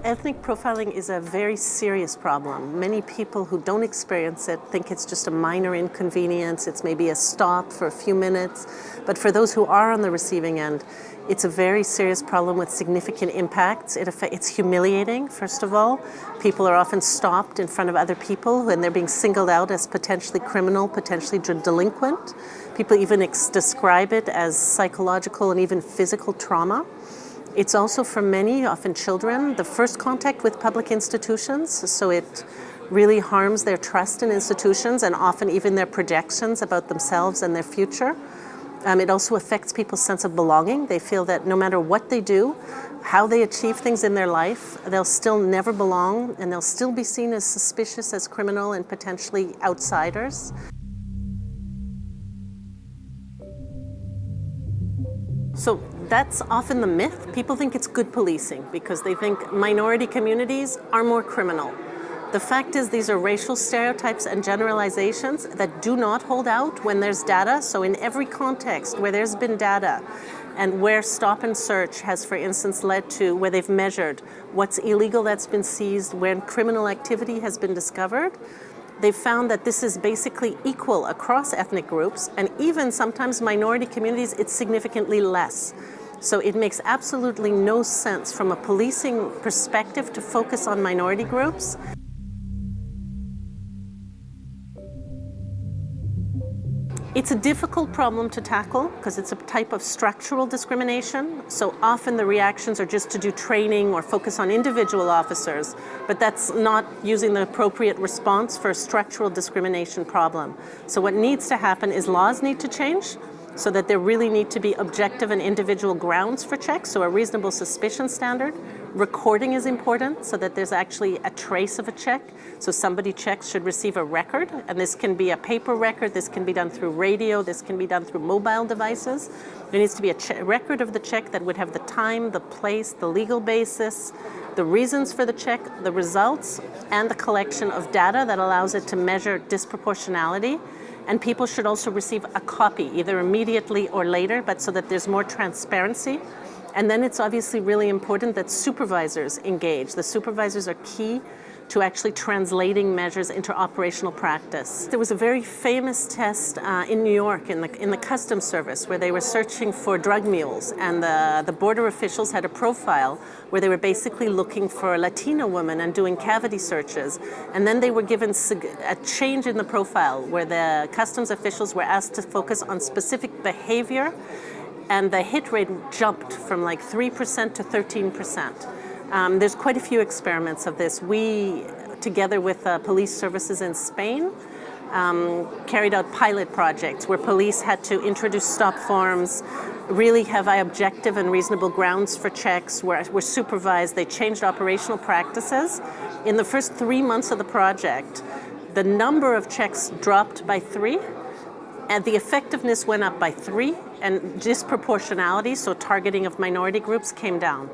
Ethnic profiling is a very serious problem. Many people who don't experience it think it's just a minor inconvenience, it's maybe a stop for a few minutes, but for those who are on the receiving end, it's a very serious problem with significant impacts. It's humiliating, first of all. People are often stopped in front of other people and they're being singled out as potentially criminal, potentially delinquent. People even describe it as psychological and even physical trauma. It's also for many, often children, the first contact with public institutions, so it really harms their trust in institutions and often even their projections about themselves and their future. It also affects people's sense of belonging. They feel that no matter what they do, how they achieve things in their life, they'll still never belong and they'll still be seen as suspicious, as criminal and potentially outsiders. So that's often the myth. People think it's good policing because they think minority communities are more criminal. The fact is these are racial stereotypes and generalizations that do not hold out when there's data. So in every context where there's been data and where stop and search has, for instance, led to where they've measured what's illegal that's been seized, when criminal activity has been discovered, they've found that this is basically equal across ethnic groups, and even sometimes minority communities, it's significantly less. So it makes absolutely no sense from a policing perspective to focus on minority groups. It's a difficult problem to tackle because it's a type of structural discrimination. So often the reactions are just to do training or focus on individual officers, but that's not using the appropriate response for a structural discrimination problem. So what needs to happen is laws need to change so that there really need to be objective and individual grounds for checks, so a reasonable suspicion standard. Recording is important so that there's actually a trace of a check. So somebody checks should receive a record, and this can be a paper record, this can be done through radio, this can be done through mobile devices. There needs to be a record of the check that would have the time, the place, the legal basis, the reasons for the check, the results, and the collection of data that allows it to measure disproportionality. And people should also receive a copy, either immediately or later, but so that there's more transparency. And then it's obviously really important that supervisors engage. The supervisors are key to actually translating measures into operational practice. There was a very famous test in New York in the Customs Service where they were searching for drug mules, and the border officials had a profile where they were basically looking for a Latina woman and doing cavity searches. And then they were given a change in the profile where the customs officials were asked to focus on specific behavior, and the hit rate jumped from like 3% to 13%. There's quite a few experiments of this. We, together with police services in Spain, carried out pilot projects where police had to introduce stop forms, really have objective and reasonable grounds for checks, were supervised. They changed operational practices. In the first 3 months of the project, the number of checks dropped by 3, and the effectiveness went up by 3, and disproportionality, so targeting of minority groups, came down.